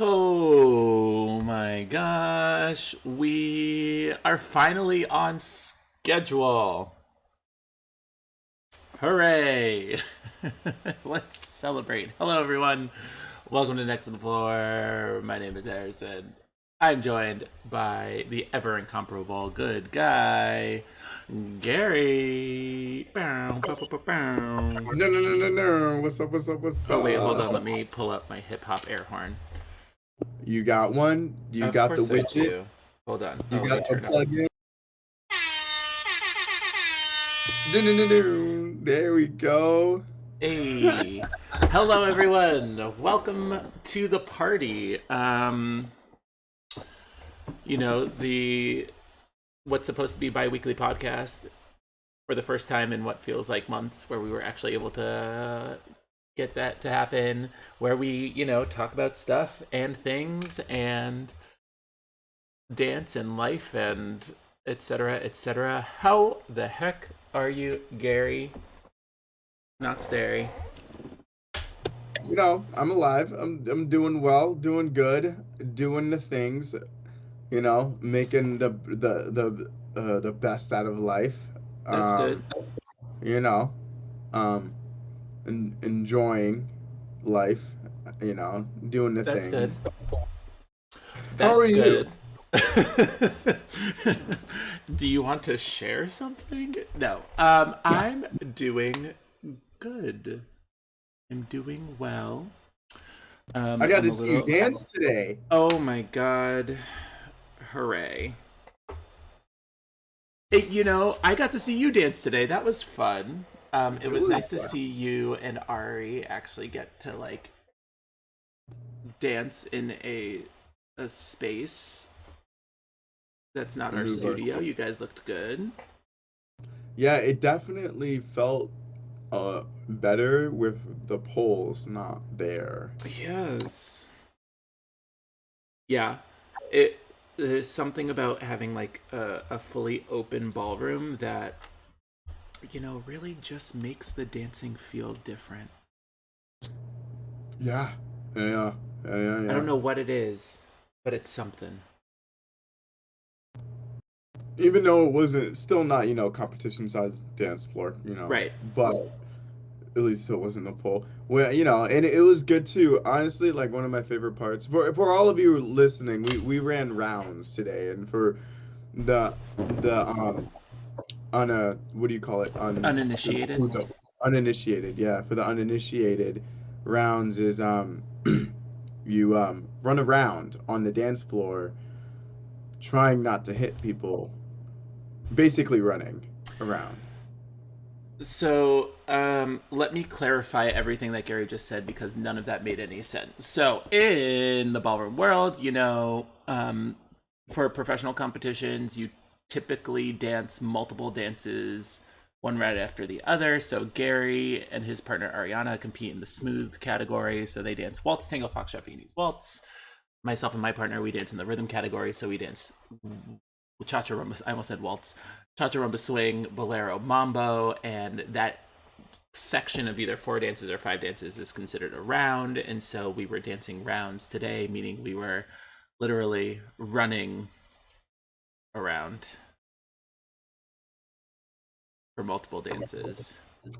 Oh my gosh, we are finally on schedule. Hooray! Let's celebrate. Hello, everyone. Welcome to Next on the Floor. My name is Harrison. I'm joined by the ever incomparable good guy, Gary. Bow, bow, bow, bow, bow. No. What's up? Oh, wait, hold on. Let me pull up my hip hop air horn. You got one? You Of got the course I widget? do. Hold on. You Let me got a turn up. plug-in? There we go. Hey, hello everyone. Welcome to the party. The what's supposed to be bi-weekly podcast for the first time in what feels like months, where we were actually able to get that to happen, where we, talk about stuff and things and dance and life and etc., etc. How the heck are you, Gary? Not Starry. I'm alive. I'm doing well, doing good, doing the things. Making the best out of life. That's good. You know, um, enjoying life. Doing the That's good. things. How are That's you? good. Do you want to share something? No. I'm doing good. I'm doing well. I got I'm to a see you little. dance today. Oh my god! Hooray! I got to see you dance today. That was fun. It was nice to see you and Ari actually get to dance in a space that's not our studio. You guys looked good. Yeah, it definitely felt better with the poles not there. Yes. Yeah. It there's something about having a fully open ballroom that really just makes the dancing feel different. Yeah, yeah, I yeah. don't know what it is, but it's something. Even though it wasn't, still not, competition size dance floor, Right. but at least it wasn't a pole. Well, and it was good too. Honestly, like one of my favorite parts for all of you listening, we ran rounds today, and for the on a what do you call it Uninitiated. uninitiated, yeah, for the uninitiated rounds is you run around on the dance floor trying not to hit people, basically running around. So, let me clarify everything that Gary just said because none of that made any sense. So, in the ballroom world, for professional competitions, you typically dance multiple dances, one right after the other. So, Gary and his partner Ariana compete in the smooth category. So, they dance waltz, tango, foxtrot, Viennese waltz. Myself and my partner, we dance in the rhythm category. So, we dance cha-cha rumba. I almost said waltz. Cha-cha rumba swing, bolero mambo, and that section of either 4 dances or 5 dances is considered a round. And so we were dancing rounds today, meaning we were literally running around for multiple dances.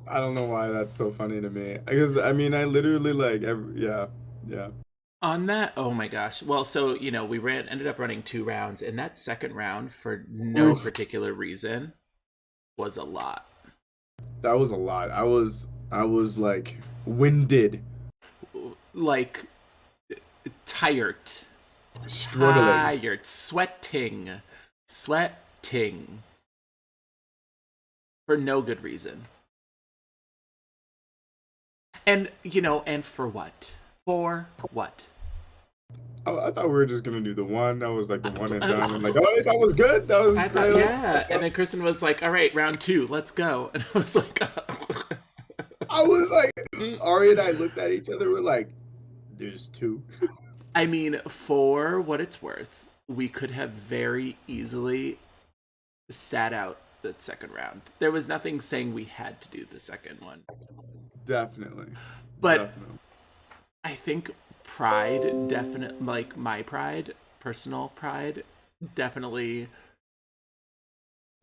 I don't know why that's so funny to me, because I mean I literally yeah. On that, oh my gosh. Well, so, we ended up running 2 rounds, and that second round, for no Oof, particular reason, was a lot. that was a lot. I was like winded, Like, tired. struggling. Sweating for no good reason. And and for what? For what? I thought we were just gonna do the one. That was like the one and done. I'm like, oh, that was good. That was I great. thought, yeah. And then Kristen was like, all right, round 2, let's go. And I was like, I was like, Ari and I looked at each other. We're like, there's 2. I mean, for what it's worth, we could have very easily sat out the second round. There was nothing saying we had to do the second one. Definitely, But definitely. I think pride, definite, like my pride, personal pride, definitely,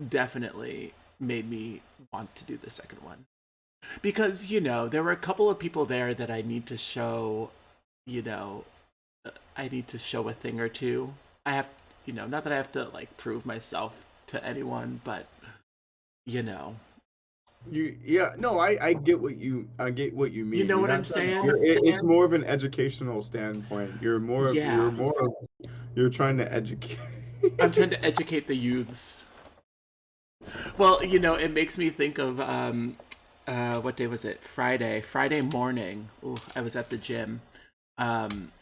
definitely made me want to do the second one. Because, there were a couple of people there that I need to show, you know, I need to show a thing or two. I have, not that I have to like prove myself to anyone, but, you know, No, I get what you you mean. know You're what I'm not trying to, saying? it's more of an educational standpoint. Yeah. You're trying to educate. I'm trying to educate the youths. Well, it makes me think of what day was it? Friday morning. Ooh, I was at the gym. Um,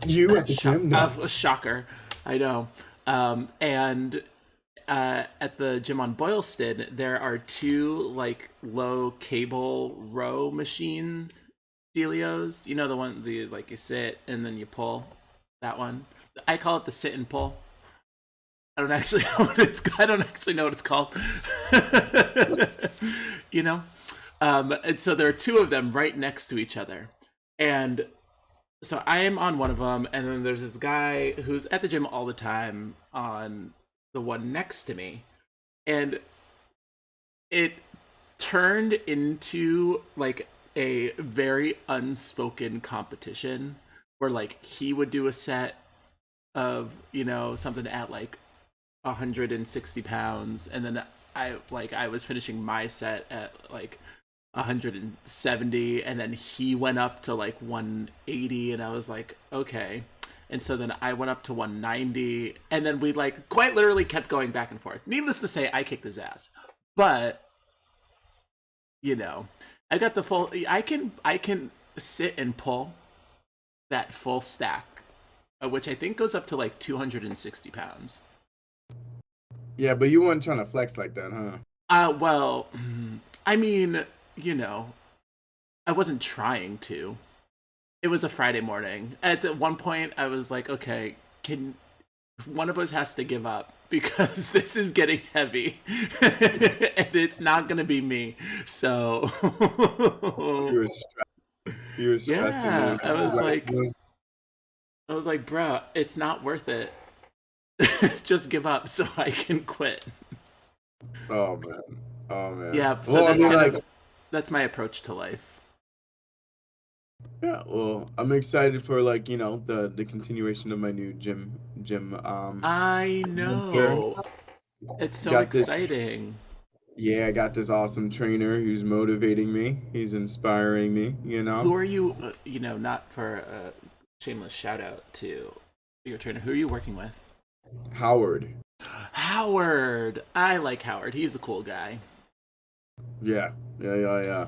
You at the gym? No. shocker, I know. And at the gym on Boylston, there are two like low cable row machine dealios. You know the one the like you sit and then you pull. That one. I call it the sit and pull. I don't actually know what it's. I don't actually know what it's called. you know, and so there are two of them right next to each other, and so I am on one of them, and then there's this guy who's at the gym all the time on the one next to me, and it turned into like a very unspoken competition where like he would do a set of something at like 160 pounds, and then I was finishing my set at like 170, and then he went up to like 180, and I was like, okay. And so then I went up to 190, and then we like quite literally kept going back and forth. Needless to say, I kicked his ass. But I got the full. I can sit and pull that full stack, which I think goes up to like 260 pounds. Yeah, but you weren't trying to flex like that, huh? Well, I mean, I wasn't trying to. It was a Friday morning. At one point, I was like, okay, can one of us has to give up because this is getting heavy and it's not going to be me. So, You were stressing. yeah, Man. I was like, bro, it's not worth it. Just give up so I can quit. Oh man. Oh man. Yeah, so Well, I mean, like, that's my approach to life. yeah. Well, I'm excited for like the continuation of my new gym. I Mentor. know. It's so Got this. exciting. Yeah, I got this awesome trainer who's motivating me. He's inspiring me. Who are you, not for a shameless shout out to your trainer, who are you working with? Howard. Howard! I like Howard. He's a cool guy. Yeah. Yeah.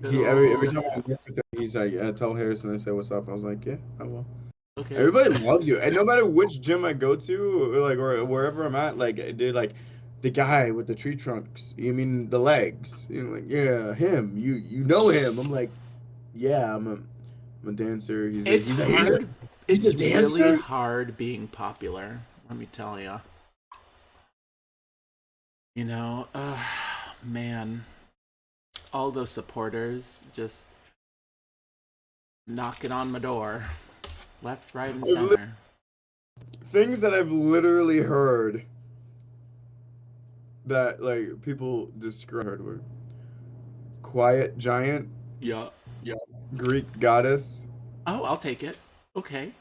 Good Every old- time I work with him, he's like, yeah, tell Harrison I say what's up. I was like, yeah, I will. Okay. Everybody loves you, and no matter which gym I go to, or wherever I'm at, like they're like the guy with the tree trunks. You mean the legs? Like, yeah, him. You know him. I'm like, yeah, I'm a dancer. It's hard. He's It's a dancer. really hard being popular. Let me tell you. Man, all those supporters just knocking on my door, left, right, and center. Things that I've literally heard that like people describe were quiet giant, Yeah. Greek goddess. Oh, I'll take it. Okay.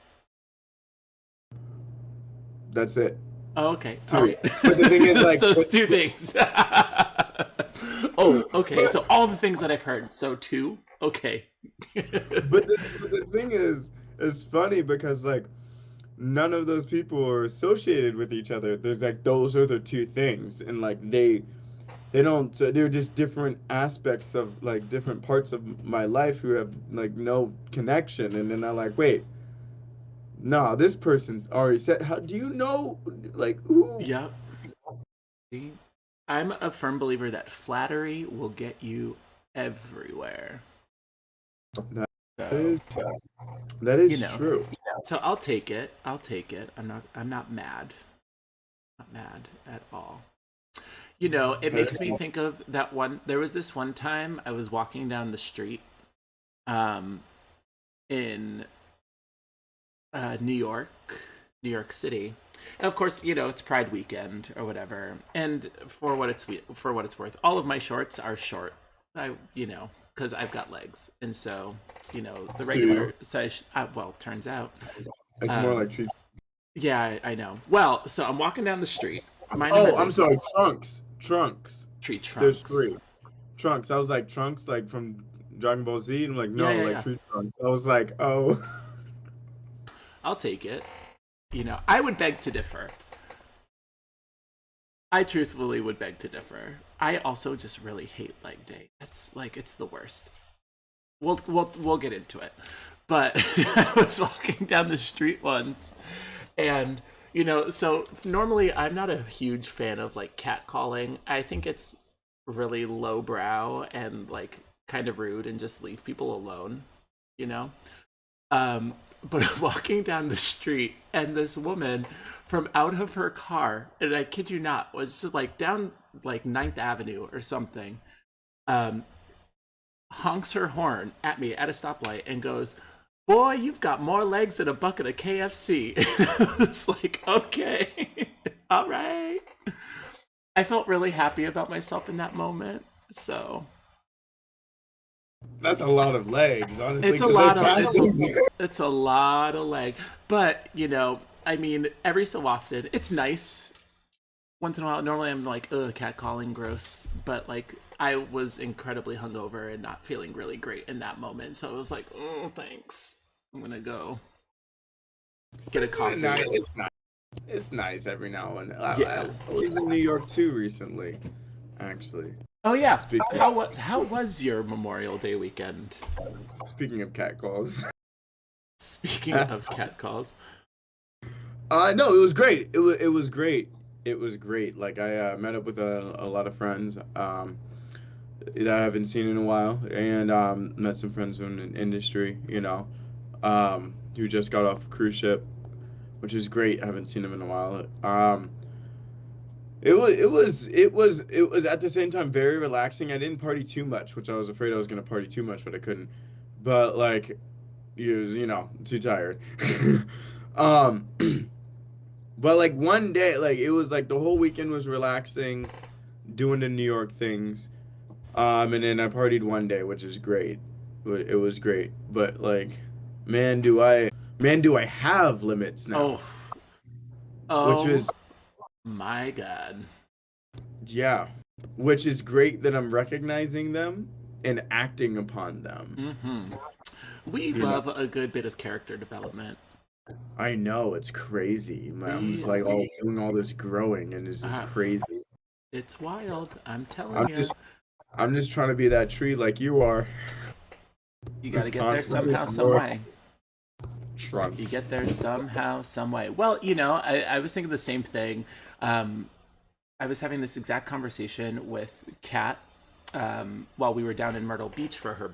That's it. Oh, okay. Two. All right. But the thing is, like, so it's two things. Oh, okay. So all the things that I've heard. So two. Okay. But the thing is, it's funny because like none of those people are associated with each other. There's like those are the two things, and like they don't. So they're just different aspects of like different parts of my life who have like no connection. And then I'm like, wait, nah, this person's already said. How do you know? Like who? Yep. See? I'm a firm believer that flattery will get you everywhere. That So, is true. so I'll take it. I'll take it. I'm not mad. Not mad at all. It makes me think of that one. There was this one time I was walking down the street, in New York, New York City. And of course, you know, it's Pride weekend or whatever. And for what it's worth, all of my shorts are short. You know, because I've got legs, and so you know the Do you? regular size. Well, turns out, It's more um, like tree. yeah, I know. Well, so I'm walking down the street, minding my Oh, I'm business. sorry. Trunks. Trunks. Tree There's trunks. three. Trunks. I was like trunks, like from Dragon Ball Z. And I'm like, Yeah, no, yeah, like yeah. tree trunks. I was like, oh. I'll take it. You know, I would beg to differ. I truthfully would beg to differ. I also just really hate leg day. It's like it's the worst. We'll get into it. But I was walking down the street once, and you know, so normally I'm not a huge fan of like catcalling. I think it's really lowbrow and like kind of rude, and just leave people alone. You know. But I'm walking down the street, and this woman from out of her car, and I kid you not, was just like down like Ninth Avenue or something, um, honks her horn at me at a stoplight and goes, "Boy, you've got more legs than a bucket of KFC." I was like, okay, all right. I felt really happy about myself in that moment. So That's a lot of legs, honestly, it's a because they lot of kind of. it's a lot of leg. But, you know, I mean, every so often, it's nice. Once in a while, normally I'm like, ugh, catcalling, gross. But, like, I was incredibly hungover and not feeling really great in that moment. So I was like, oh, thanks. I'm going to go get a Isn't it nice? coffee. It's nice. It's nice every now and then. Yeah. I was in New York too recently, actually. Oh, yeah. Speaking How was your Memorial Day weekend? speaking of catcalls. Speaking of catcalls. No, it was great. It was great. It was great. Like I met up with a lot of friends that I haven't seen in a while, and met some friends from the industry. Who just got off a cruise ship, which is great. I haven't seen them in a while. It was at the same time very relaxing. I didn't party too much, which I was afraid I was gonna party too much, but I couldn't. But like, too tired. um, but like one day, like it was like the whole weekend was relaxing, doing the New York things. And then I partied one day, which is great. It was great, but like, man, do I have limits now? Oh, Which oh is my God. Yeah, which is great that I'm recognizing them and acting upon them. Mm-hmm. We You know, love a good bit of character development. I know it's crazy. I'm We, just like all doing all this growing, and it's just uh, crazy. it's wild. I'm telling I'm you. just, I'm just trying to be that tree like you are. You got to Just get there constantly somehow, some more way. You trunks. get there somehow, some way. Well, you know, I was thinking the same thing. Um, I was having this exact conversation with Kat while we were down in Myrtle Beach for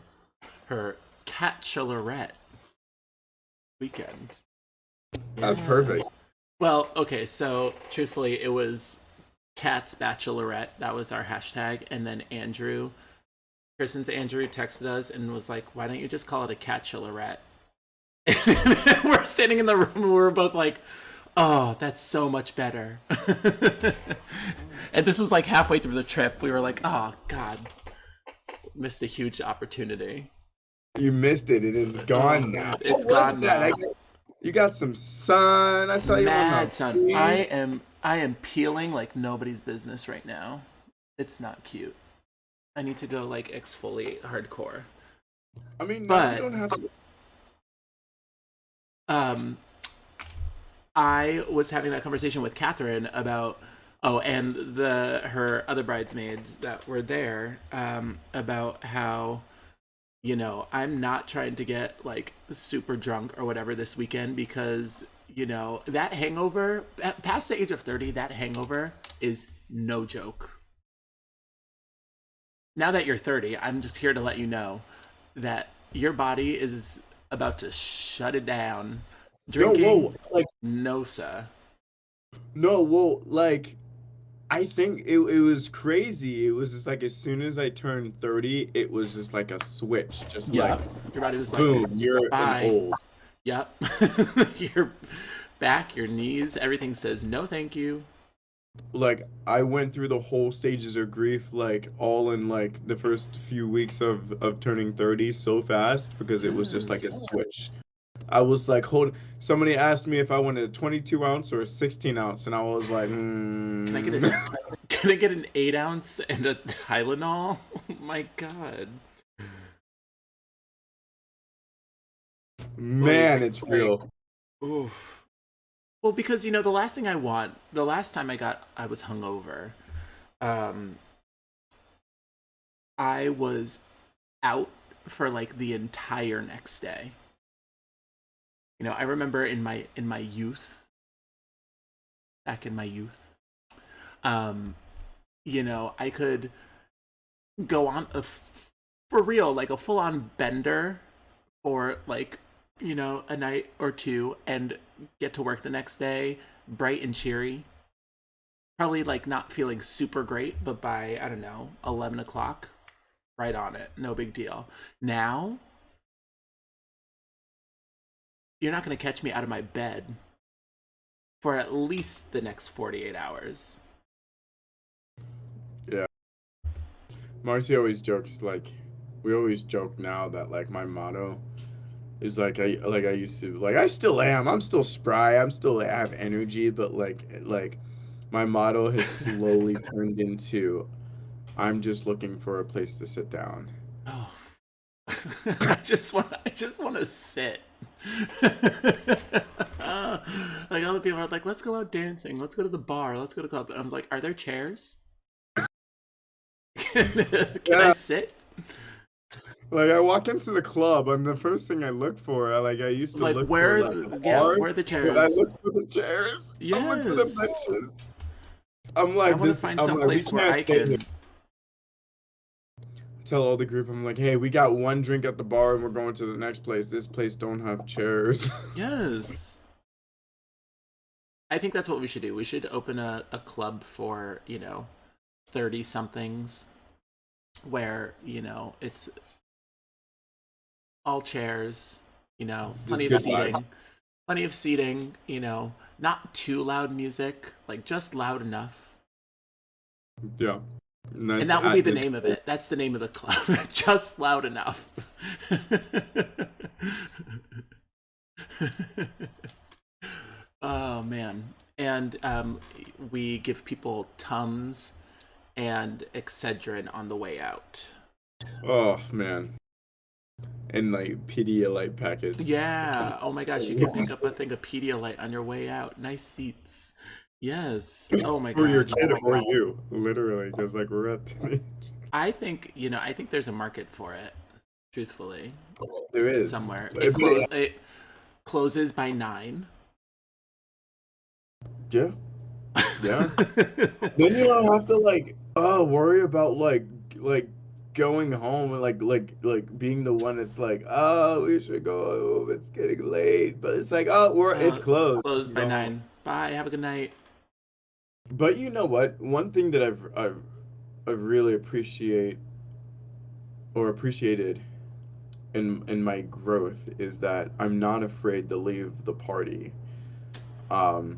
her Catchilla Rat weekend. That's Yeah. perfect. Well, okay, so truthfully, it was Cat's Bachelorette. That was our hashtag. And then Kristen's Andrew texted us and was like, why don't you just call it a Catchilla Rat? And we're standing in the room and we were both like, oh, that's so much better. And this was like halfway through the trip. We were like, oh, God, missed a huge opportunity. You missed it. It is Oh, gone now. God, What it's was gone that? now. You got some sun. I saw you on Mad the son. beach. I am peeling like nobody's business right now. It's not cute. I need to go like exfoliate hardcore. I mean, no, you But don't have to. um I was having that conversation with Catherine about and her other bridesmaids that were there, about how, you know, I'm not trying to get like super drunk or whatever this weekend because, you know, that hangover past the age of 30, that hangover is no joke. Now that you're 30, I'm just here to let you know that your body is about to shut it down. No, whoa, Drinking, like, no, sir. no, whoa, like, I think it was crazy. It was just like as soon as I turned 30, it was just like a switch, just like Yep. Your body was like, boom, you're an bye. old. Yep. Your back, your knees, everything says no thank you. Like I went through the whole stages of grief like all in like the first few weeks of turning 30 so fast because it was just like a Yes. switch. I was like, hold. Somebody asked me if I wanted a 22 ounce or a 16 ounce, and I was like, Can I get a can I get an 8 ounce and a Tylenol? Oh my god. man, it's real. Oof. Well, because the last thing I want, the last time I was hungover, um, I was out for like the entire next day. I remember in my youth, back in my youth, um, I could go on for real, like a full on bender for like, a night or two and get to work the next day bright and cheery. Probably like not feeling super great, but by, I don't know, 11 o'clock, right on it. No big deal. Now, you're not going to catch me out of my bed for at least the next 48 hours. Yeah. Marci always jokes like we always joke now that like my motto is like I used to like I still am. I'm still spry. I'm still have energy, but like my motto has slowly turned into I'm just looking for a place to sit down. Oh, I just want to sit. Like other people are like, let's go out dancing, let's go to the bar, let's go to the club. And I'm like, are there chairs? Can I Yeah, sit? like I walk into the club, and the first thing I look for, I used to Like, look for like a bar, where are the but I chairs? look for the chairs. I look for the Yes. benches. I want to find I'm some like, we place where can't I stay here. can. Tell all the group, I'm like, hey, we got one drink at the bar and we're going to the next place. This place don't have chairs. Yes. I think that's what we should do. We should open a club for, 30 somethings where, it's all chairs, Just plenty of good vibe. seating. Plenty of seating, not too loud music, like just loud enough. Yeah. And Nice that will be the name of atmosphere. it. That's the name of the club. Just loud enough. Oh man. And we give people Tums and Excedrin on the way out. Oh man. And like Pedialyte packets. Yeah. Oh my gosh, you can pick up a thing of Pedialyte on your way out. Nice seats. Yes. Oh my For your gosh. kid or you, literally, because like we're at the I think there's a market for it, truthfully, there is. somewhere. It If you- closes by 9. Yeah, yeah. Then you don't have to like worry about like going home and like being the one that's like, oh, we should go home. It's getting late. But it's like, oh, it's closed. You Closed can by go home. 9. Bye. Have a good night. But you know what? One thing that I've really appreciated in my growth is that I'm not afraid to leave the party um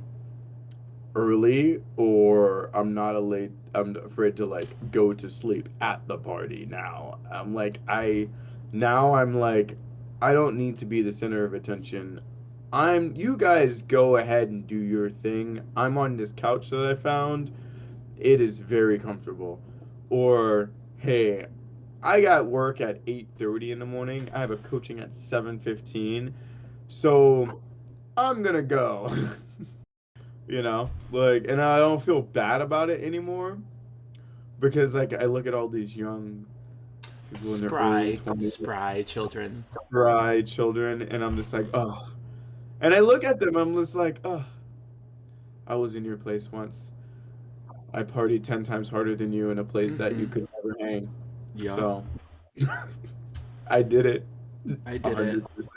early, or I'm afraid to like go to sleep at the party now. I'm like I don't need to be the center of attention. You guys go ahead and do your thing. I'm on this couch that I found. It is very comfortable. Or hey, I got work at 8:30 in the morning. I have a coaching at 7:15. So I'm gonna go. Like, and I don't feel bad about it anymore because like I look at all these young people in their early Spry, 20s, spry children. spry children, and I'm just like, oh. And I look at them, I'm just like, oh, I was in your place once. I partied 10 times harder than you in a place that you Mm-hmm. could never hang. Yup. So I did it I did it. 100%.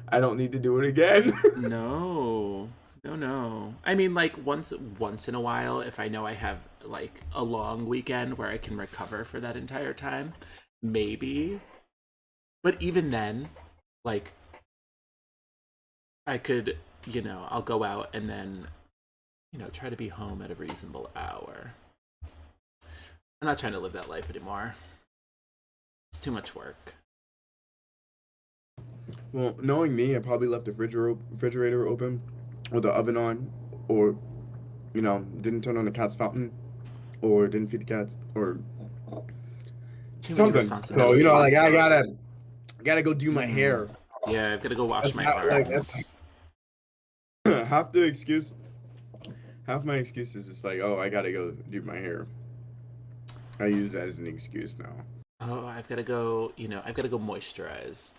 I don't need to do it again. No. No, no. I mean, like once in a while, if I know I have like a long weekend where I can recover for that entire time, maybe. But even then, like I could, I'll go out and then, try to be home at a reasonable hour. I'm not trying to live that life anymore. It's too much work. Well, knowing me, I probably left the refrigerator open or the oven on, or didn't turn on the cat's fountain, or didn't feed the cats, or Too many something. So like responsibilities. I gotta go do my hair. Yeah, I've got to go wash That's my not like arms. that's half the excuse. Half my excuse is just like, oh, I gotta go do my hair. I use that as an excuse now. Oh, I've got to go, I've got to go moisturize.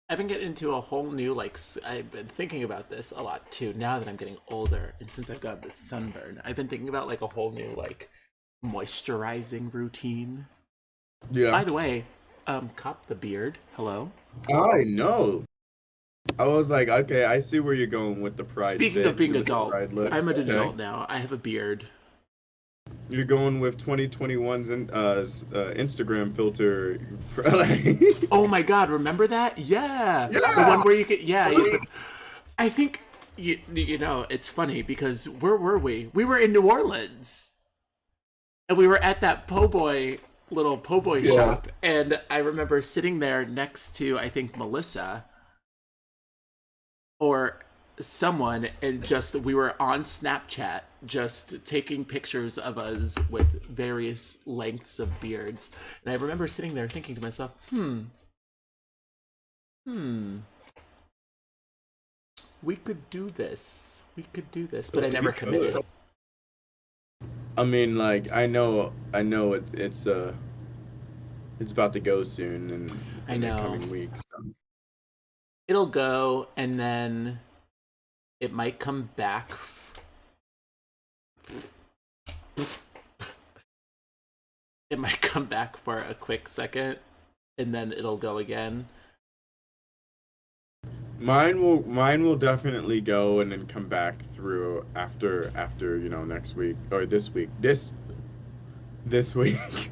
I've been getting into a whole new, I've been thinking about this a lot too, now that I'm getting older, and since I've got this sunburn, I've been thinking about, a whole new, moisturizing routine. Yeah. By the way, Cop the beard, hello? I know. I was like, okay, I see where you're going with the pride. Speaking of being adult, I'm an Okay. adult now. I have a beard. You're going with 2021's Instagram filter. Oh my god, remember that? Yeah. Yeah. The one where you could, I think, it's funny because where were we? We were in New Orleans. And we were at that little po' boy shop. And I remember sitting there next to, I think, Melissa or someone, and we were on Snapchat just taking pictures of us with various lengths of beards. And I remember sitting there thinking to myself, we could do this. But I never committed. I mean, I know it's about to go soon in the coming weeks. So. It'll go, and then it might come back. It might come back for a quick second, and then it'll go again. Mine will definitely go and then come back through after next week or this week. This week.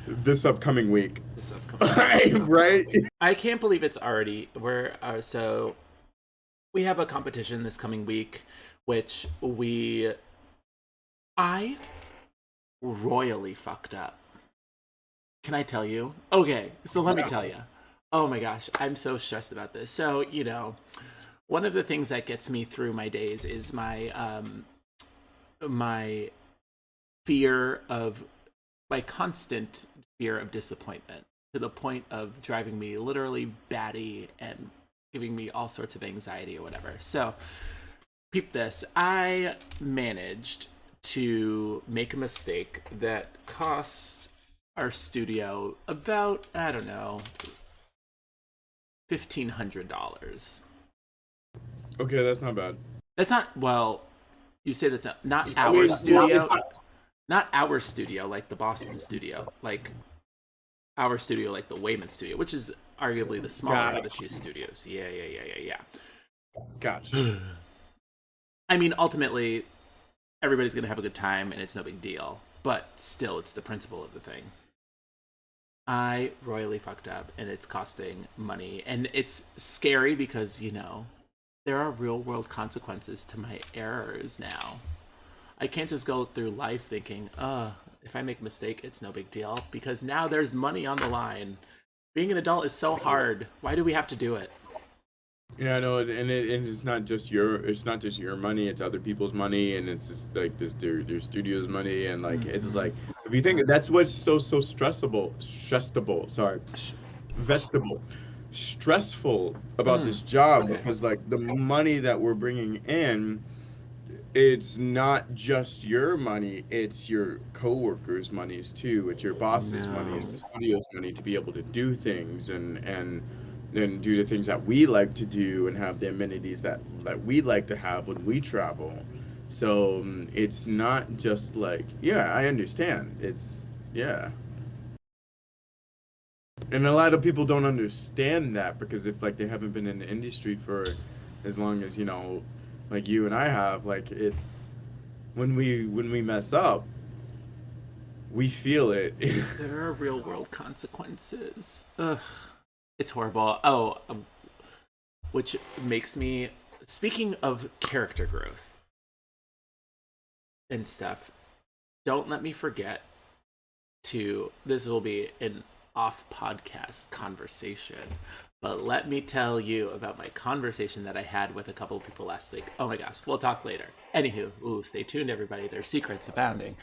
This upcoming week. Right? I can't believe it's already so we have a competition this coming week, which I royally fucked up. Can I tell you? Okay, so let me tell you. Oh my gosh, I'm so stressed about this. So, one of the things that gets me through my days is my constant fear of disappointment, to the point of driving me literally batty and giving me all sorts of anxiety or whatever. So, peep this. I managed to make a mistake that cost our studio about, I don't know, $1,500. Okay, that's not bad. That's not, well, you say that's not our studio. Not our studio, like the Boston studio. Like our studio, like the Wayman studio, which is arguably the smaller of the two studios. Yeah. Gotcha. I mean, ultimately, everybody's going to have a good time, and it's no big deal. But still, it's the principle of the thing. I royally fucked up, and it's costing money. And it's scary because, there are real-world consequences to my errors now. I can't just go through life thinking, if I make a mistake, it's no big deal. Because now there's money on the line. Being an adult is so hard. Why do we have to do it? Yeah, I know, and it's not just your money, it's other people's money, and it's just like their studio's money, and it's like, if you think that's what's so stressful about this job, because the money that we're bringing in, it's not just your money, it's your coworkers' monies too, it's your boss's money, it's the studio's money to be able to do things and do the things that we like to do and have the amenities that we like to have when we travel. So it's not just I understand. It's, yeah. And a lot of people don't understand that because if they haven't been in the industry for as long as, like you and I have, it's when we mess up, we feel it. There are real world consequences. Ugh. It's horrible. Oh, which makes me, speaking of character growth and stuff, don't let me forget to, this will be an off podcast conversation, but let me tell you about my conversation that I had with a couple of people last week. Oh my gosh, we'll talk later. Anywho, stay tuned, everybody. There's secrets abounding.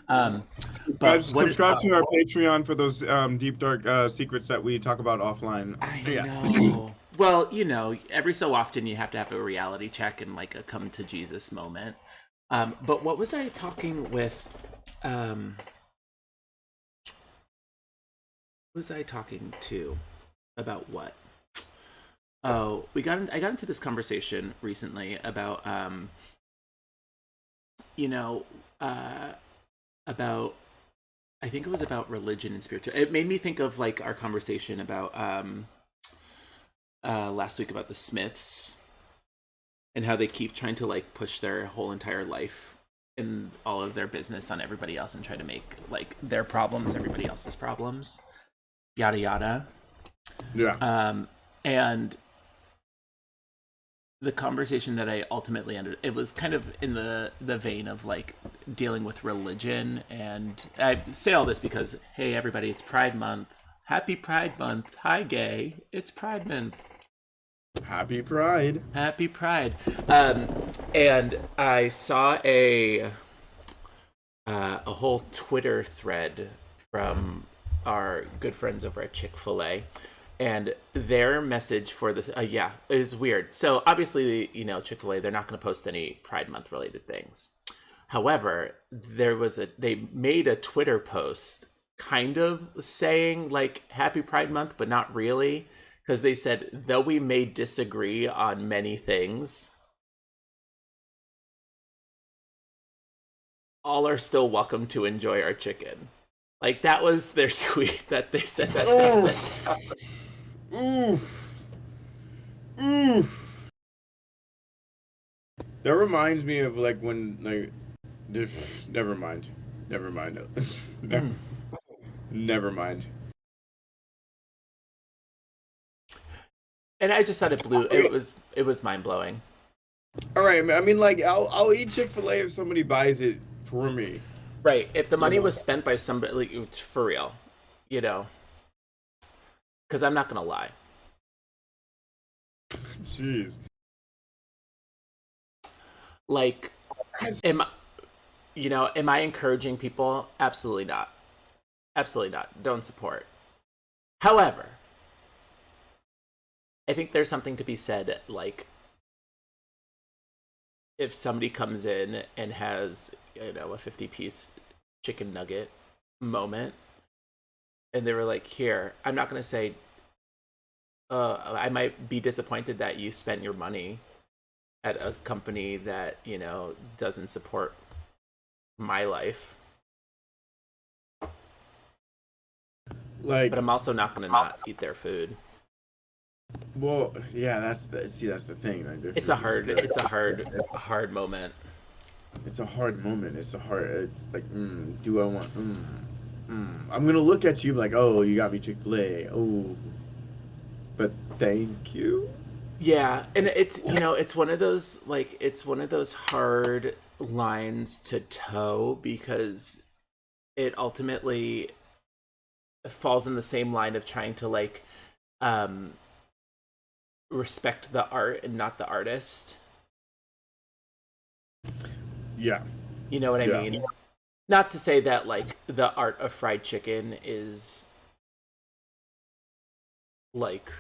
Subscribe to our Patreon for those deep dark secrets that we talk about offline. I know. Well, every so often you have to have a reality check and like a come to Jesus moment. But what was I talking with? Who was I talking to about what? Oh, I got into this conversation recently about about, I think it was about religion and spirituality. It made me think of like our conversation about last week about the Smiths and how they keep trying to like push their whole entire life and all of their business on everybody else and try to make like their problems everybody else's problems, yada yada. Yeah. And the conversation that I ultimately ended, it was kind of in the vein of like dealing with religion. And I say all this because, hey, everybody, it's Pride Month. Happy Pride Month. Hi, gay. It's Pride Month. Happy Pride. Happy Pride. And I saw a whole Twitter thread from our good friends over at ChickfilA. And their message for this, is weird. So obviously, ChickfilA, they're not going to post any Pride Month related things. However, they made a Twitter post kind of saying like Happy Pride Month, but not really. Because they said, though we may disagree on many things, all are still welcome to enjoy our chicken. Like, that was their tweet that they said that. Oof. That reminds me of like when like never mind. Never mind. And I just thought it was mind blowing. All right, I mean, like I'll eat Chick-fil-A if somebody buys it for me. Right. If the money was spent by somebody, like, it's for real, because I'm not gonna lie. Jeez. Like, am I encouraging people? Absolutely not. Absolutely not. Don't support. However, I think there's something to be said, like, if somebody comes in and has, a 50-piece chicken nugget moment, and they were like, here, I'm not going to say, I might be disappointed that you spent your money at a company that, doesn't support my life. Like, but I'm also not going to not eat their food. Well, yeah, that's the thing. Like, it's a hard moment. It's a hard moment. It's like, do I want? I'm gonna look at you like, oh, you got me Chick-fil-A. Oh, but thank you. Yeah, and it's it's one of those hard lines to toe because it ultimately falls in the same line of trying to like respect the art and not the artist. Yeah. You know what I mean? Not to say that like the art of fried chicken is like,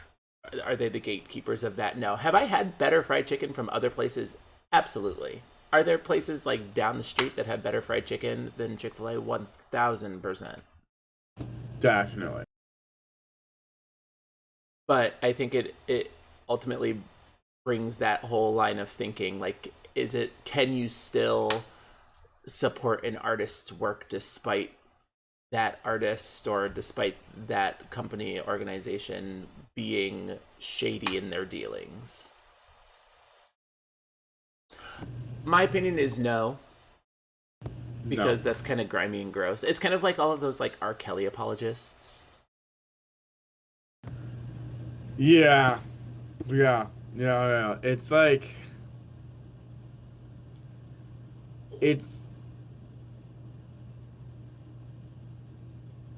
are they the gatekeepers of that? No. Have I had better fried chicken from other places? Absolutely. Are there places like down the street that have better fried chicken than Chick-fil-A? 1000%. Definitely. But I think it ultimately brings that whole line of thinking, like, can you still support an artist's work despite that artist or despite that company organization being shady in their dealings? My opinion is no, because that's kind of grimy and gross. It's kind of like all of those like R. Kelly apologists. Yeah. Yeah, it's like it's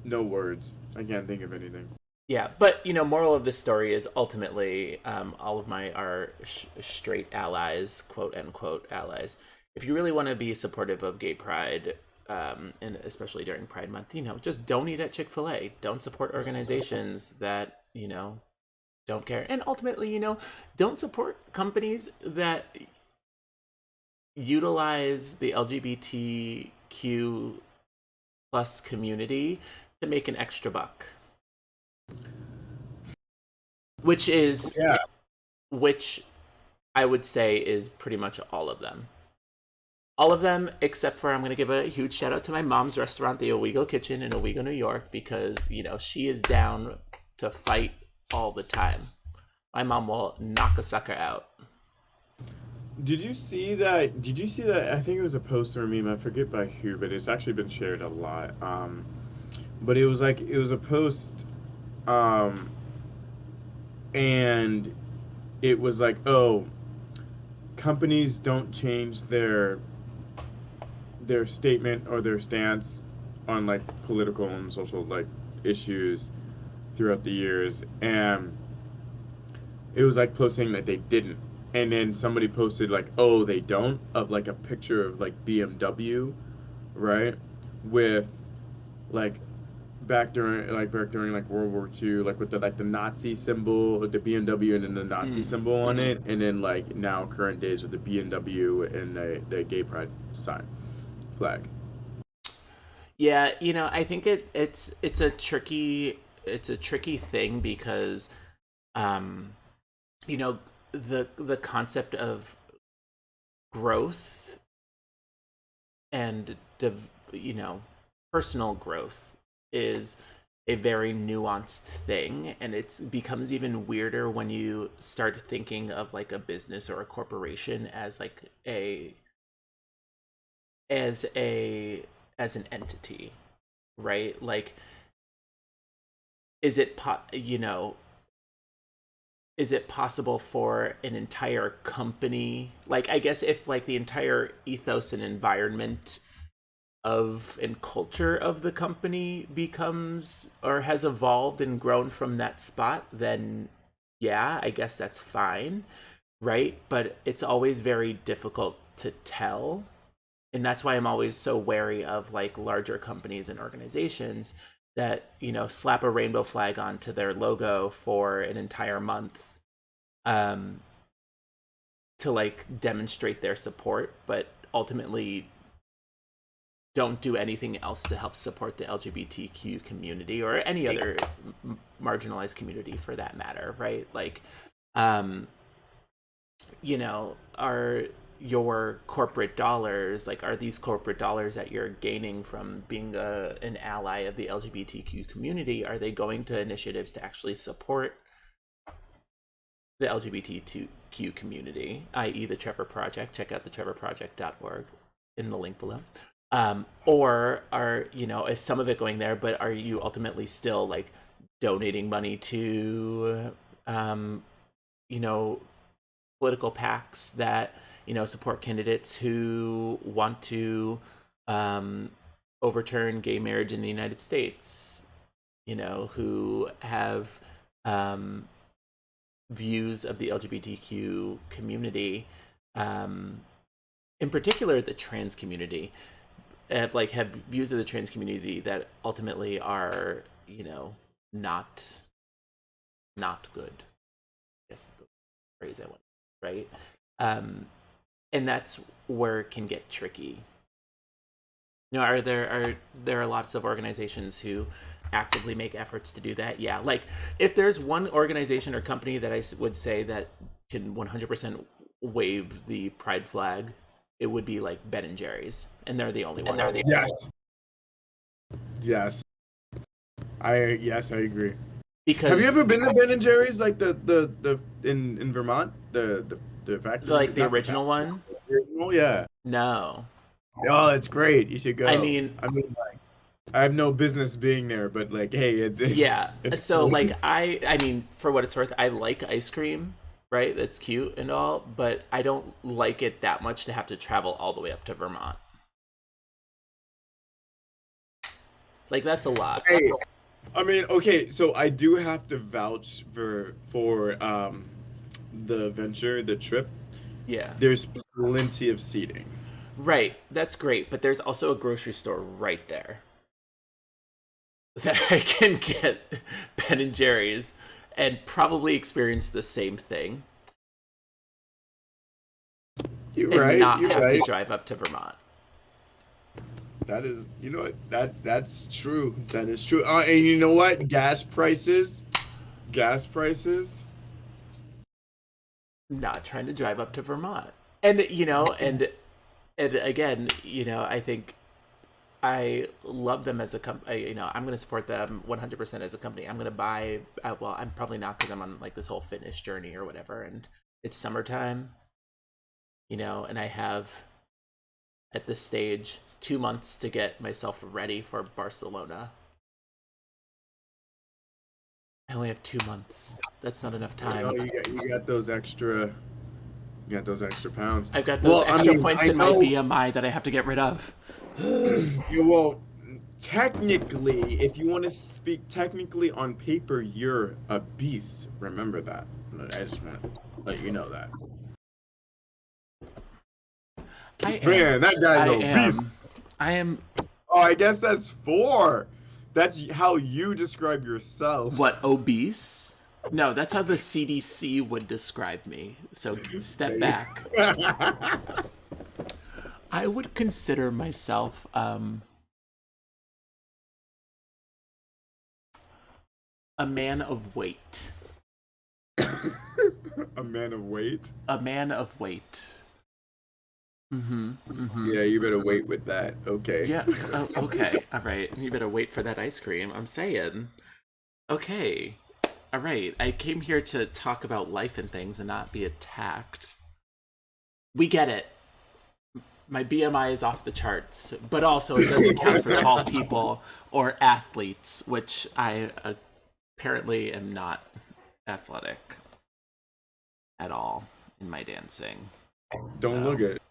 no words. I can't think of anything. Yeah, but moral of this story is ultimately, all of my are straight allies, quote unquote allies. If you really want to be supportive of gay pride, and especially during Pride Month, just donate at Chick-fil-A. Don't support organizations that don't care, and ultimately, don't support companies that utilize the LGBTQ plus community to make an extra buck, which is Yeah. which I would say is pretty much all of them. All of them, except for, I'm going to give a huge shout out to my mom's restaurant, the Owego Kitchen in Owego, New York, because, she is down to fight all the time. My mom will knock a sucker out. Did you see that? Did you see that? I think it was a post or a meme. I forget by who, but it's actually been shared a lot. But it was a post, um, and it was like, oh, companies don't change their statement or their stance on like political and social like issues throughout the years, and it was like posting that they didn't, and then somebody posted like, oh, they don't, of like a picture of like BMW, right, with like back during like World War II, like with the Nazi symbol, the BMW, and then the Nazi symbol on it, and then like now current days with the BMW and the gay pride sign flag. Yeah, I think it's a tricky thing because, um, the concept of growth and personal growth is a very nuanced thing, and it becomes even weirder when you start thinking of like a business or a corporation as like a as a as an entity, right? Like, is it is it possible for an entire company, like, I guess if like the entire ethos and environment of and culture of the company becomes or has evolved and grown from that spot, then yeah, I guess that's fine, right? But it's always very difficult to tell, and that's why I'm always so wary of like larger companies and organizations that slap a rainbow flag onto their logo for an entire month, um to like demonstrate their support, but ultimately don't do anything else to help support the LGBTQ community or any other marginalized community for that matter, right? Like, um, are your corporate dollars, like, are these corporate dollars that you're gaining from being an ally of the LGBTQ community, are they going to initiatives to actually support the LGBTQ community, i.e. the Trevor Project? Check out thetrevorproject.org in the link below. Or is some of it going there, but are you ultimately still like donating money to political PACs that support candidates who want to overturn gay marriage in the United States, who have views of the LGBTQ community, in particular the trans community, have views of the trans community that ultimately are not good, I guess is the phrase I want, right? And that's where it can get tricky. Are there lots of organizations who actively make efforts to do that? Yeah, like if there's one organization or company that I would say that can 100% wave the pride flag, it would be like Ben and Jerry's, and they're the only one. Yes. Yes. I agree. Because Have you ever been to Ben and Jerry's, like the in Vermont, the factory, like the not original one? the original? Yeah. No. Oh, it's great. You should go. I mean, Like, I have no business being there, but like, hey, it's yeah. it's So cool. like I mean, for what it's worth, I like ice cream. right? That's cute and all, but I don't like it that much to have to travel all the way up to Vermont. Like, that's a lot. Hey, I mean, okay, so I do have to vouch for the venture, the trip. Yeah. There's plenty of seating. Right. That's great, but there's also a grocery store right there that I can get Ben and Jerry's and probably experience the same thing You're and right. not You're have to right. drive up to Vermont. That is, you know what? That's true. That is true. And you know what? Gas prices. Not trying to drive up to Vermont. And and again, I think I love them as a company. I'm going to support them 100% as a company. I'm going to buy. Well, I'm probably not because I'm on like this whole fitness journey or whatever, and it's summertime. And I have at this stage 2 months to get myself ready for Barcelona. I only have 2 months. That's not enough You know, time. you got those extra, you got those extra pounds. I've got those Well, I extra mean, points I in my know. BMI that I have to get rid of. Well, technically, if you want to speak technically on paper, you're a beast. Remember that. I just want to let you know that. I am. Man, that guy's I a beast. am. I am. Oh, I guess that's four. That's how you describe yourself. What, obese? No, that's how the CDC would describe me. So step back. I would consider myself a man of weight. A man of weight. A man of weight. Mm-hmm. Mm-hmm. Yeah, you better wait with that. Okay. Yeah. Oh, okay. All right. You better wait for that ice cream. I'm saying. Okay. All right. I came here to talk about life and things and not be attacked. We get it. My BMI is off the charts, but also it doesn't count for tall people or athletes, which I apparently am not athletic at all in my dancing. Don't look at it.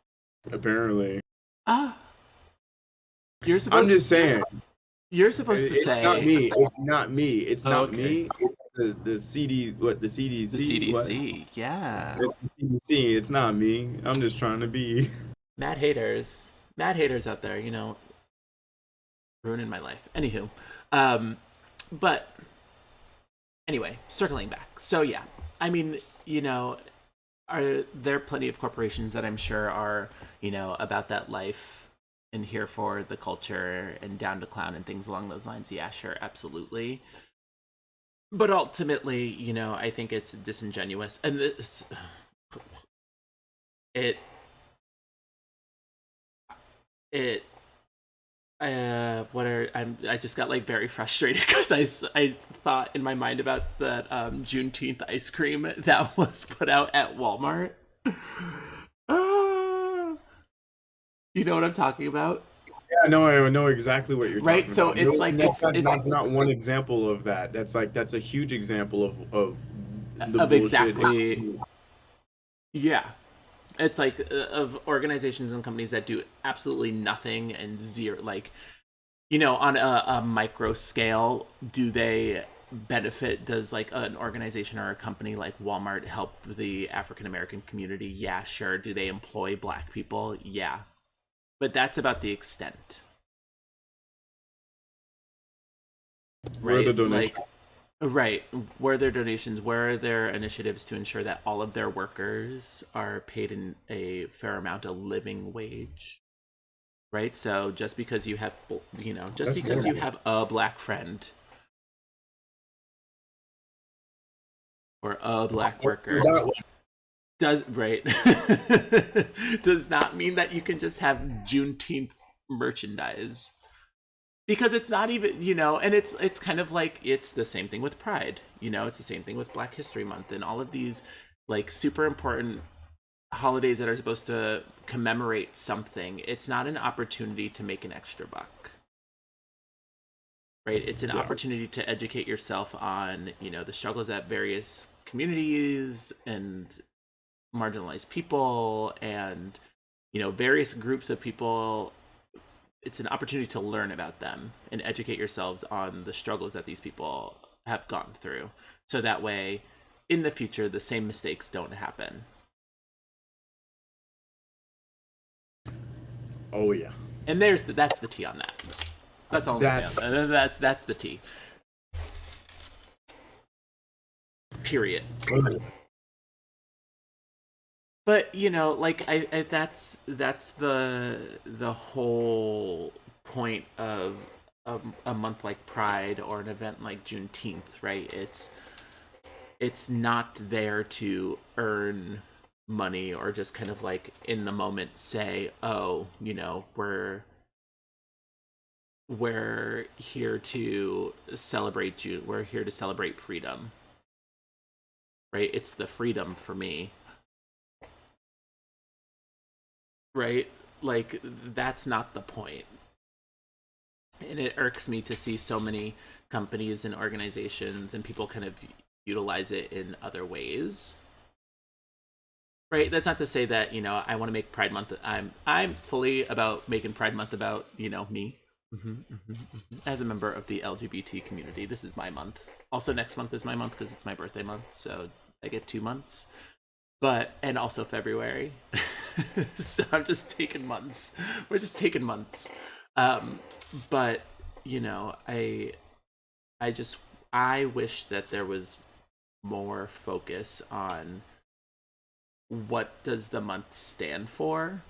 Apparently. Ah, you're I'm supposed just saying. you're supposed to It's say not me. It's not me. It's Oh, not okay. me. It's the CD. What the CDC? The CDC. What? Yeah. It's the CDC. It's not me. I'm just trying to be. Mad haters. Mad haters out there, ruining my life. Anywho. But anyway, circling back. So yeah. I mean, are there plenty of corporations that I'm sure are, about that life and here for the culture and down to clown and things along those lines? Yeah, sure, absolutely. But ultimately, I think it's disingenuous. And it it I just got like very frustrated because I thought in my mind about that Juneteenth ice cream that was put out at Walmart. Ah, you know what I'm talking about, Yeah, no, I know exactly what you're right? talking So about. it's No, like that's not one example of that. That's a huge example of the of bullshit. exactly, yeah. It's like of organizations and companies that do absolutely nothing and zero, like, on a micro scale, do they benefit? Does like an organization or a company like Walmart help the African American community? Yeah, sure. Do they employ Black people? Yeah, but that's about the extent, Where are the right? donations? Like, right. Where are their donations? Where are their initiatives to ensure that all of their workers are paid in a fair amount of living wage? Right? So just because you have, just That's because you normal. have a Black friend or a Black worker That one. does, right, does not mean that you can just have Juneteenth merchandise. Because it's not even, and it's kind of like, it's the same thing with Pride, it's the same thing with Black History Month and all of these like super important holidays that are supposed to commemorate something. It's not an opportunity to make an extra buck, right? It's an Yeah. opportunity to educate yourself on, the struggles that various communities and marginalized people and, various groups of people. It's an opportunity to learn about them and educate yourselves on the struggles that these people have gone through. So that way, in the future, the same mistakes don't happen. Oh yeah. And that's the tea on that. That's all I'm gonna That's say on that. That's the tea. Period. But like I that's the whole point of a month like Pride or an event like Juneteenth, right? It's not there to earn money or just kind of like in the moment say, oh, we're here to celebrate June. We're here to celebrate freedom, right? It's the freedom for me, right? Like that's not the point. And it irks me to see so many companies and organizations and people kind of utilize it in other ways. Right. That's not to say that, I want to make Pride Month. I'm fully about making Pride Month about, me. As a member of the LGBT community, this is my month. Also, next month is my month because it's my birthday month, so I get 2 months. And also February, so I'm just taking months. We're just taking months. But I just I wish that there was more focus on what does the month stand for,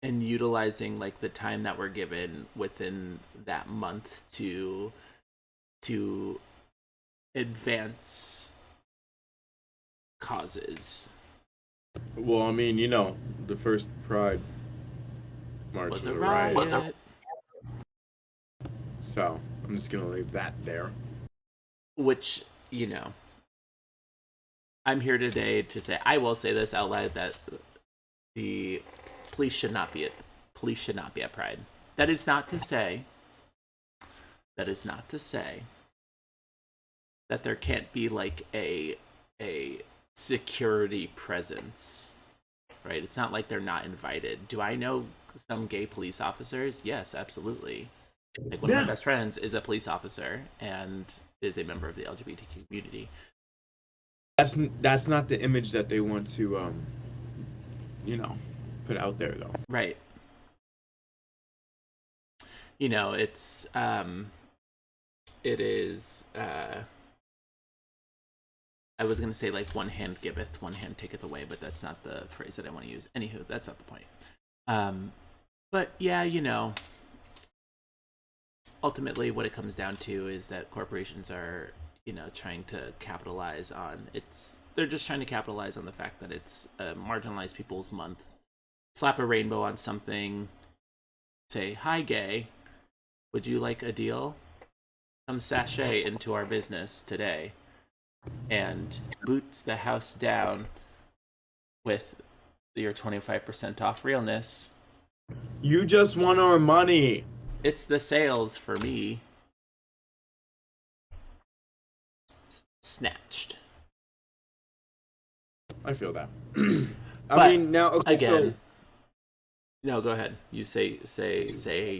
and utilizing like the time that we're given within that month to advance causes. well, I mean, the first Pride March Was was a a riot. riot. So I'm just gonna leave that there. Which, I'm here today to say, I will say this out loud, that the police should not be at Pride. That is not to say that there can't be like a security presence, right? It's not like they're not invited. Do I know some gay police officers? Yes, absolutely. Like one of my Yeah. best friends is a police officer and is a member of the LGBTQ community. That's not the image that they want to you know, put out there though. Right. It's it is I was gonna say like one hand giveth, one hand taketh away, but that's not the phrase that I want to use. Anywho, that's not the point. But yeah, ultimately what it comes down to is that corporations are, trying to capitalize on they're just trying to capitalize on the fact that it's a marginalized people's month. Slap a rainbow on something, say, hi gay, would you like a deal? Come sashay into our business today, and boots the house down with your 25% off realness. You just want our money. It's the sales for me. Snatched. I feel that. But mean, now okay, again, so no, go ahead. You say,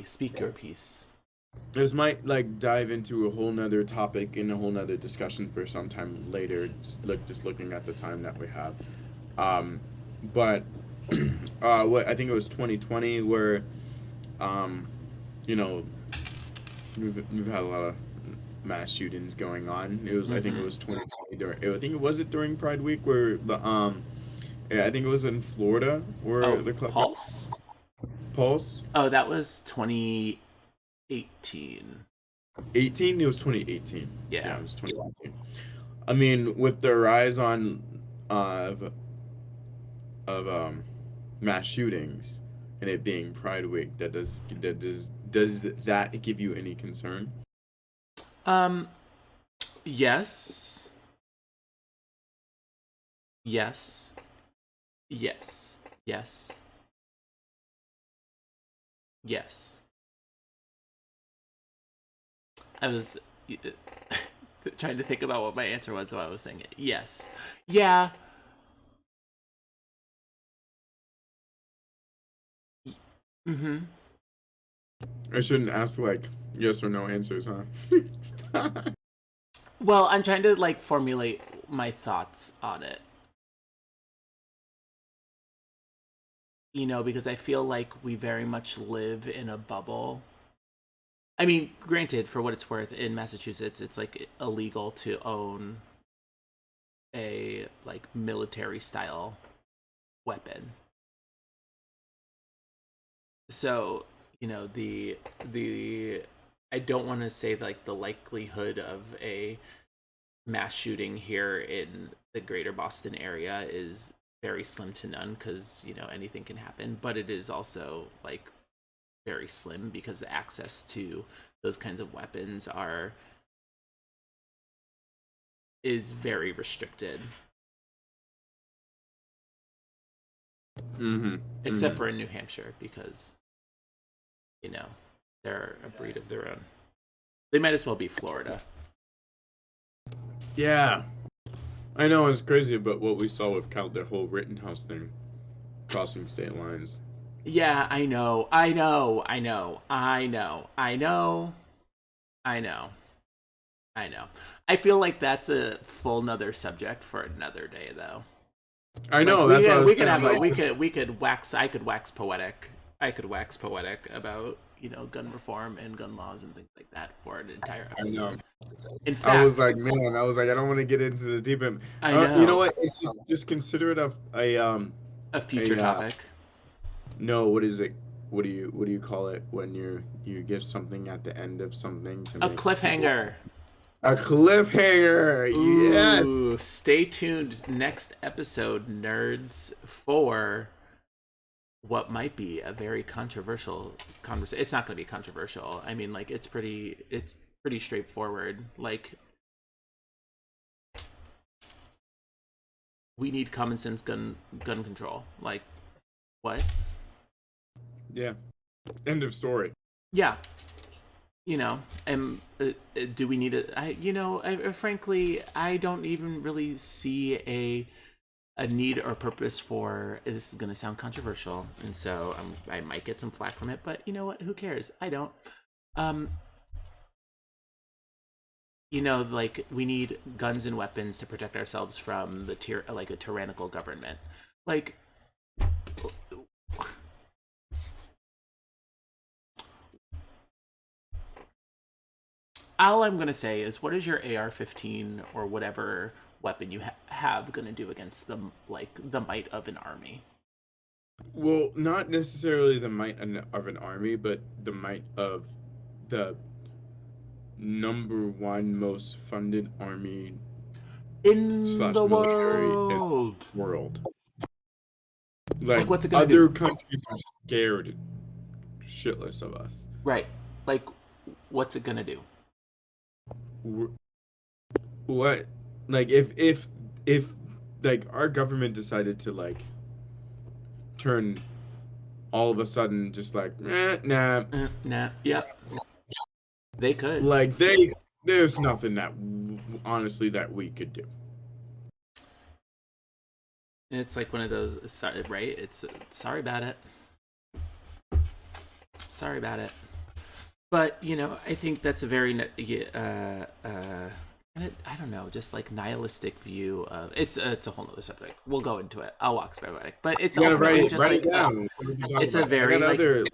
speak your piece. this might like dive into a whole nother topic and a whole nother discussion for some time later. Just looking at the time that we have. But what I think it was 2020 where, you know, we've had a lot of mass shootings going on. It was I think it was 2020 I think it was it during Pride Week where the yeah, I think it was in Florida where Oh, the club Pulse? Pulse Oh, that was 2018. 18. It was 2018. Yeah. It was 2018. I mean, with the rise on of mass shootings and it being Pride Week, does that give you any concern? Um, yes. Yes. Yes. Yes. Yes. I was trying to think about what my answer was while I was saying it. Yes. Yeah. Mm-hmm. I shouldn't ask like yes or no answers, huh? Well, I'm trying to like formulate my thoughts on it. Because I feel like we very much live in a bubble. I mean, granted, for what it's worth, in Massachusetts, it's like illegal to own a like military style weapon. So, the I don't want to say like the likelihood of a mass shooting here in the greater Boston area is very slim to none because, anything can happen, but it is also like very slim because the access to those kinds of weapons is very restricted. Mm-hmm. Except for in New Hampshire because, you know, they're a breed of their own. They might as well be Florida. Yeah. I know it's crazy, but what we saw with Cal, their whole Rittenhouse thing, crossing state lines. Yeah, I know. I know. I know. I know. I know. I know. I know. I feel like that's a full nother subject for another day, though. I Like know. That's what I was we could kind have of a like. we could wax. I could wax poetic. I could wax poetic about gun reform and gun laws and things like that for an entire I know. episode. In I was fact, like, man. I was like, I don't want to get into the deep end. I You know know what? It's just consider it a future a topic. no. What is it? What do you call it when you give something at the end of something to A make people cliffhanger. a cliffhanger? Yes. Ooh, stay tuned next episode, nerds, for what might be a very controversial conversation. It's not going to be controversial. I mean, like it's pretty straightforward. Like we need common sense gun control. Like what? Yeah. End of story. Yeah, and do we need it? Frankly, I don't even really see a need or purpose for this. Is going to sound controversial, and so I might get some flack from it, but you know what, who cares? I don't. um like we need guns and weapons to protect ourselves from like a tyrannical government. Like all I'm going to say is, what is your AR-15 or whatever weapon you have going to do against the might of an army? Well, not necessarily the might of an army, but the might of the number one most funded army In slash the military in world. the world. Like, Like what's it going to other do? countries are scared shitless of us. Right. Like, what's it going to do? Wh- What, like if like our government decided to like turn all of a sudden just like nah, Nah. Yep. They could. like there's nothing that honestly that we could do. It's like one of those, right? It's sorry about it. Sorry about it. But I think that's a very I don't know, just like nihilistic view of it's a whole other subject. We'll go into it. I'll walk sporadically, but it's You gotta ultimately just write it like down. So we can talk it's a about it. I very got like other.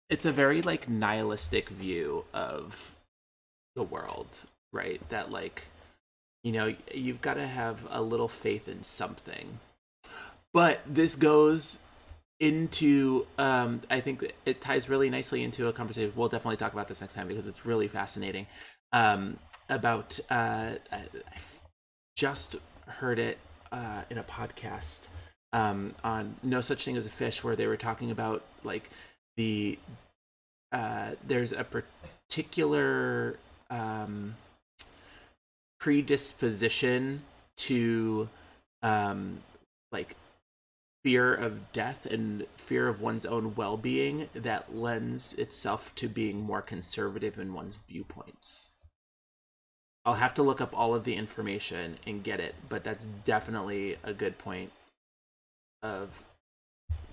it's a very like nihilistic view of the world, right? That like you've got to have a little faith in something. But this goes into I think it ties really nicely into a conversation. We'll definitely talk about this next time because it's really fascinating. About I just heard it in a podcast on No Such Thing as a Fish, where they were talking about like the there's a particular predisposition to like fear of death and fear of one's own well-being that lends itself to being more conservative in one's viewpoints. I'll have to look up all of the information and get it, but that's definitely a good point of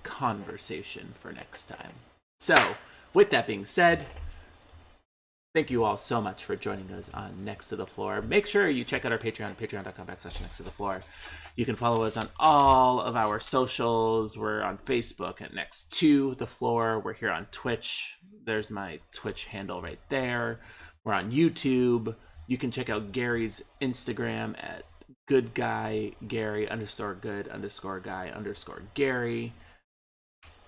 conversation for next time. So, with that being said, thank you all so much for joining us on Next to the Floor. Make sure you check out our Patreon, patreon.com/Next to the Floor. You can follow us on all of our socials. We're on Facebook at Next to the Floor. We're here on Twitch. There's my Twitch handle right there. We're on YouTube. You can check out Gary's Instagram at goodguy_Gary_Gary.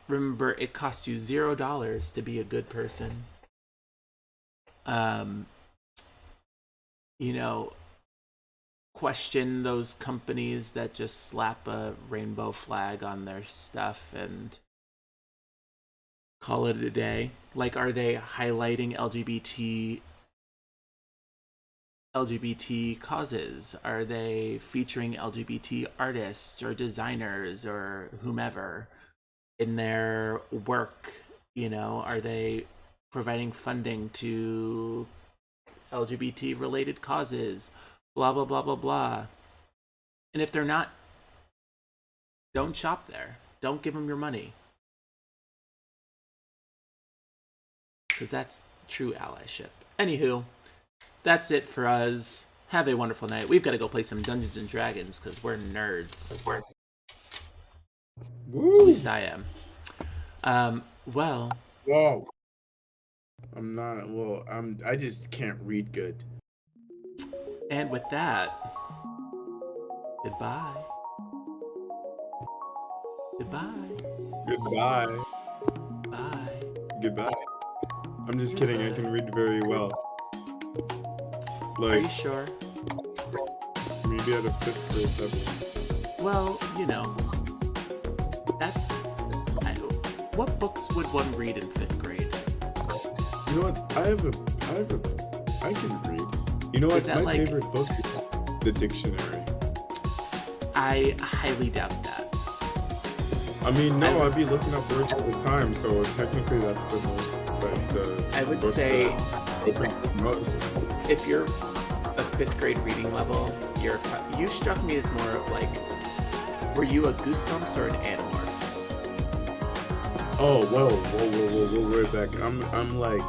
Remember, it costs you $0 to be a good person. Question those companies that just slap a rainbow flag on their stuff and call it a day. Like, are they highlighting LGBT causes? Are they featuring LGBT artists or designers or whomever in their work? Are they providing funding to LGBT related causes? Blah, blah, blah, blah, blah. And if they're not, don't shop there. Don't give them your money. Because that's true allyship. Anywho, that's it for us. Have a wonderful night. We've got to go play some Dungeons and Dragons because we're nerds. Woo. At least I am. Well. Whoa. I'm not. Well, I just can't read good. And with that, goodbye. Goodbye. Goodbye. Bye. Goodbye. I'm just kidding. I can read very well. Are you sure? Maybe at a 5th grade level. Well, that's... what books would one read in 5th grade? You know what? I can read. You know what? My favorite book is the dictionary. I highly doubt that. I mean, no, I'd be looking up words all the time, so technically that's the most... I would say most. If you're a 5th grade reading level, you struck me as more of like, were you a Goosebumps or an Animorphs? Oh, whoa, right back. I'm like,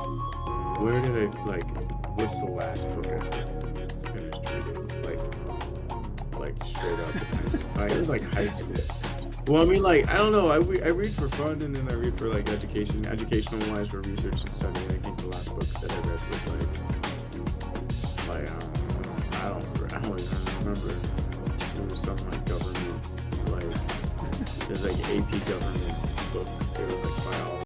where did I, like, what's the last book I finished reading? Like straight up. It was like high school. Well, I mean, like, I don't know. I read for fun, and then I read for like educational wise, for research and studying. I think the last book that I read was I don't even remember. It was some like government, like there's like AP government book. It was like biology.